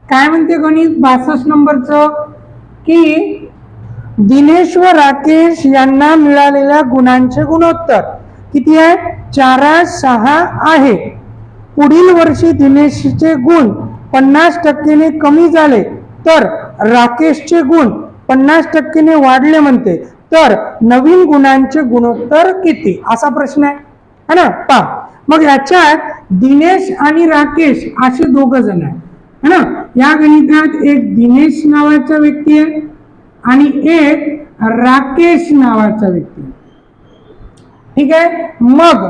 काय म्हणते गणित 62 नंबरचं की दिनेश व राकेश यांना मिळालेल्या गुणांचे गुणोत्तर किती आहे? 4:6 आहे. पुढील वर्षी दिनेशचे गुण 50% कमी झाले तर राकेशचे गुण 50% वाढले म्हणते, तर नवीन गुणांचे गुणोत्तर किती? असा प्रश्न आहे, है ना? पहा मग याच्यात दिनेश आणि राकेश असे दोघ जण आहेत, है ना? या गणितात एक दिनेश नावाचा व्यक्ती आहे आणि एक राकेश नावाचा व्यक्ती आहे. ठीक आहे. मग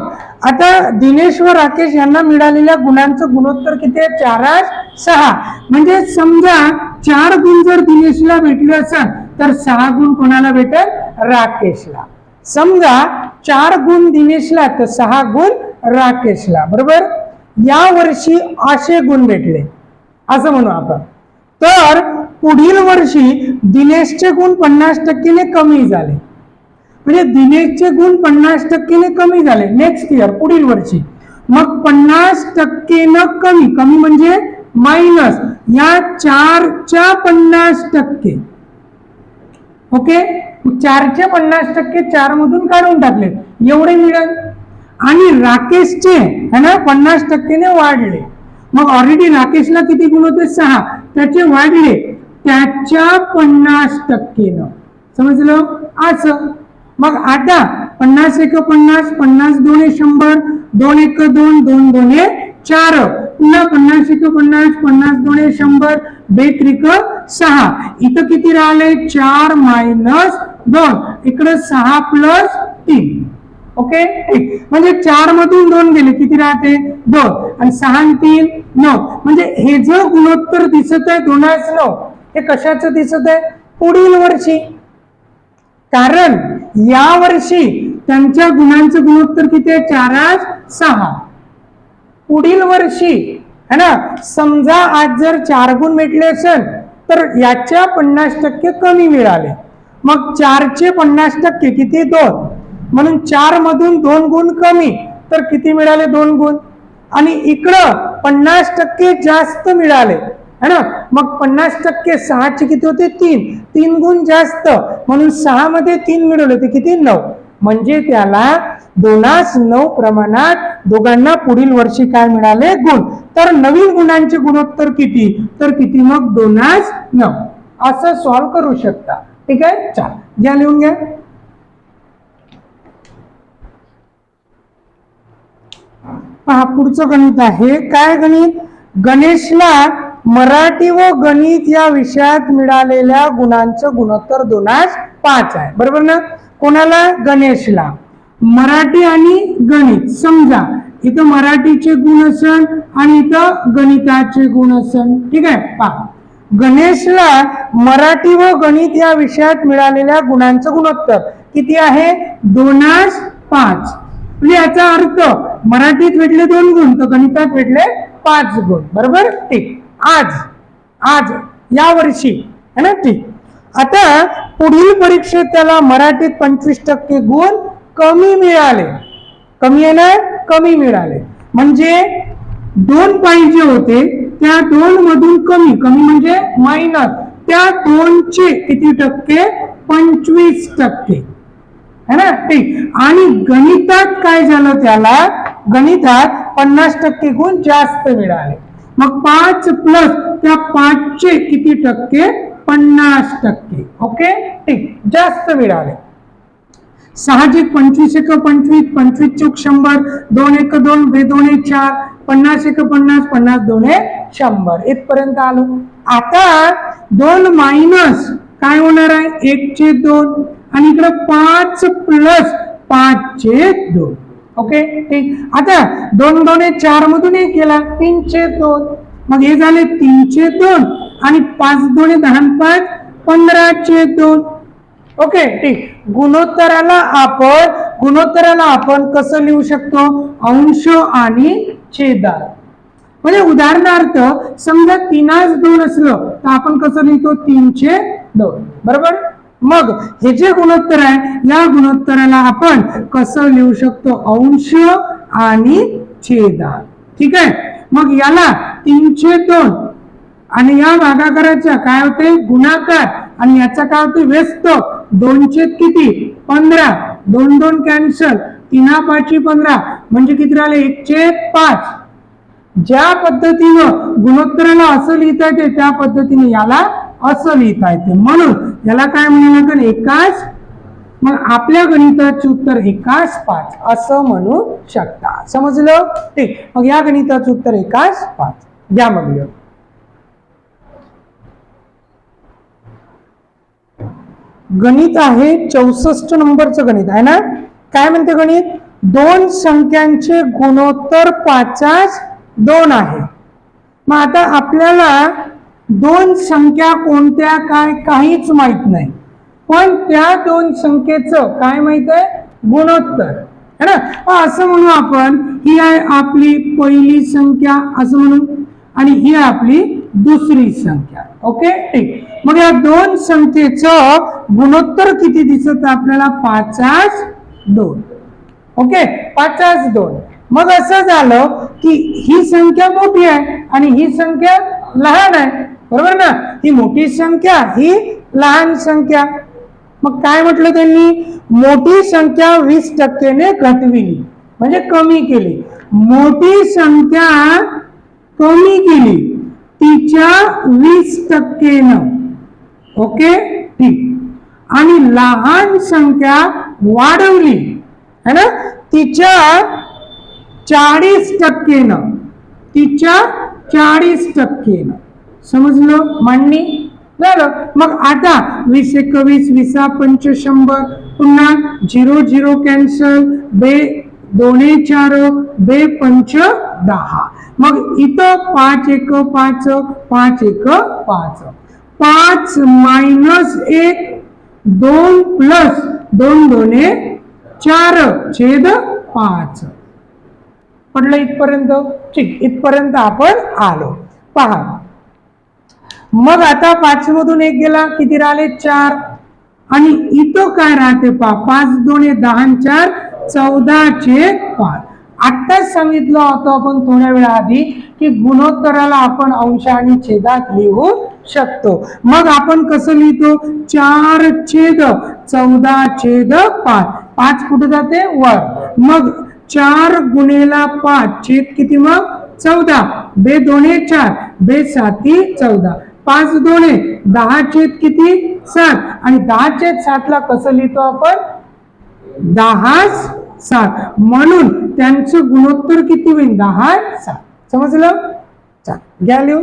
आता दिनेश व राकेश यांना मिळालेल्या गुणांचं गुणोत्तर किती आहे? 4:6. म्हणजे समजा 4 गुण जर दिनेशला भेटले असेल तर 6 गुण कोणाला भेटेल? राकेशला. समजा 4 गुण दिनेशला तर 6 गुण राकेशला, बरोबर? या वर्षी असे गुण भेटले असं म्हणू आपण, तर पुढील वर्षी दिनेशचे गुण 50% कमी झाले. म्हणजे दिनेशचे गुण 50% कमी झाले नेक्स्ट इयर, पुढील वर्षी. मग 50% कमी, कमी म्हणजे मायनस या 4च्या 50%. ओके, 4चे 50% 4 मधून काढून टाकले, एवढे मिळेल. आणि राकेशचे है ना 50% वाढले. मग ऑलरेडी राकेशला किती गुण होते? 6, त्याचे वाढले त्याच्या 50%. समजलं असं? मग आता 50 1 50, 50 2 100, 2 1 2, 2 2 4, पुन्हा 50 1 50, 50 2 100, 2 3 6. इथं किती राहिले? 4 - 2, इकडे 6 + 3. ओके, ठीक. म्हणजे 4 मधून 2 गेले, किती राहते? 2, आणि 6 आणि 3 9. म्हणजे हे जो गुणोत्तर दिसत आहे 2:9, हे कशाचं दिसत आहे? पुढील वर्षी. कारण या वर्षी त्यांच्या गुणांचं गुणोत्तर किती आहे? 4:6. पुढील वर्षी है ना, समजा आज जर 4 गुण भेटले असेल तर याच्या 50% कमी मिळाले. मग 4चे 50% किती? 2. म्हणून 4 मधून 2 गुण कमी, तर किती मिळाले? 2 गुण. आणि इकडं 50% जास्त मिळाले, है ना? मग 50% 6चे किती होते? 3. 3 गुण जास्त, म्हणून 6 मध्ये 3 मिळवले ते किती? 9. म्हणजे त्याला 2:9 प्रमाणात दोघांना पुढील वर्षी काय मिळाले? गुण. तर नवीन गुणांचे गुणोत्तर किती? तर किती? मग 2:9. असं सॉल्व्ह करू शकता. ठीक आहे, चला घ्या, लिहून घ्या. पहा पुढचं गणित आहे. काय गणित? गणेशला मराठी व गणित या विषयात मिळालेल्या गुणांचं गुणोत्तर 2:5 आहे, बरोबर ना? कोणाला? गणेशला. मराठी आणि गणित. समजा इथं मराठीचे गुण असन आणि इथं गणिताचे गुण असन. ठीक आहे. पहा गणेशला मराठी व गणित या विषयात मिळालेल्या गुणांचं गुणोत्तर किती आहे? 2:5. म्हणजे याचा अर्थ मराठीत भेटले 2 गुण तर गणितात भेटले 5 गुण, बरोबर? ठीक. आज या वर्षी, है ना? ठीक. आता पुढील परीक्षेत त्याला मराठीत 25% गुण कमी मिळाले. कमी आहे ना? कमी मिळाले. म्हणजे 2 पाहिजे होते, त्या 2 मधून कमी, कमी म्हणजे मायनस, त्या 2चे किती टक्के? 25%, है ना? ठीक. आणि गणितात काय झालं? त्याला गणितात 50% गुण जास्त मिळाले. मग 5 प्लस त्या 5चे किती टक्के? 50%. ओके, ठीक. जास्त मिळाले. साहजिक 25 1 25, 25 चूक 100, 2 1 2, 2 2 4, 50 1 50, 50 2 100. इथपर्यंत आलो. आता 2 मायनस काय होणार आहे? 1/2, आणि इकडे 5 प्लस 5/2. ओके, ठीक. आता 2 2 4 मधून 1 केला, 3/2. मग हे झाले 3/2, आणि 5 2 10 5 15/2. ओके, ठीक. गुणोत्तराला आपण कसं लिहू शकतो? अंश आणि छेदात. म्हणजे उदाहरणार्थ समजा 3/2 असलं तर आपण कसं लिहितो? 3/2, बरोबर? मग हे जे गुणोत्तर आहे या गुणोत्तराला आपण कसं लिहू शकतो? अंश आणि छेदात. ठीक आहे. मग याला 3/2 आणि या भागाकाराचा काय होते गुणाकार आणि याचा काय होते व्यस्त 2 किती 15 2 2 कॅन्सल 3 5 15 म्हणजे किती राहिले 1/5 ज्या पद्धतीनं गुणोत्तराला असं लिहिता येते त्या पद्धतीने याला असं लिहिता येते म्हणून याला काय म्हणायला लागेल एकाच मग आपल्या गणिताचे उत्तर 1/5 असं म्हणू शकता समजलं ठीक मग या गणिताचं उत्तर 1/5 घ्या मग गणित आहे 64 नंबरचं गणित आहे ना काय म्हणते गणित दोन संख्यांचे गुणोत्तर 5/2 आहे मग आता आपल्याला दोन संख्या कोणत्या काय काहीच माहित नाही पण त्या दोन संख्येचं काय माहित आहे गुणोत्तर है ना असं म्हणू आपण ही आहे आपली पहिली संख्या असं म्हणू आणि ही आपली दुसरी संख्या ओके ठीक मग या दोन संख्येचं गुणोत्तर किती दिसत आपल्याला 5/2 ओके 5/2 मग असं झालं की ही संख्या मोठी आहे आणि ही संख्या लहान आहे बरोबर ना ही मोठी संख्या ही लहान संख्या मग काय म्हटलं त्यांनी मोठी संख्या 20% ने घटविली म्हणजे कमी केली मोठी संख्या कमी केली तिच्या 20% न ओके ठीक आणि लहान संख्या वाढवली है ना तिच्या 40% न तिच्या 40% न समजलं मांडणी झालं मग आता 20 21 20 5 100 पुन्हा 0 0 कॅन्सल बे 2 4 बे 5 10 मग इथं 5 1 5 5 1 5 5 मायनस 1 2 प्लस 2 2 4/5 पडलं इथपर्यंत ठीक इथपर्यंत आपण आलो पहा मग आता 5 मधून 1 गेला किती राहिले 4 आणि इथं काय राहते पहा 5 2 10 4 14/5 आत्ताच सांगितलं होतं आपण थोड्या वेळा आधी की गुणोत्तराला आपण अंश आणि छेदात लिहू शकतो मग आपण कसं लिहितो 4/14/5 5 कुठे जाते वर मग 4 गुणेला 5 छेद किती मग 14 बे 2 4 बे 7 14 5 2 10 छेद किती 7 आणि 10/7 ला कसं लिहितो आपण 10/7 म्हणून त्यांचं गुणोत्तर किती होईल 10/7 समजलं चल घ्या लिहू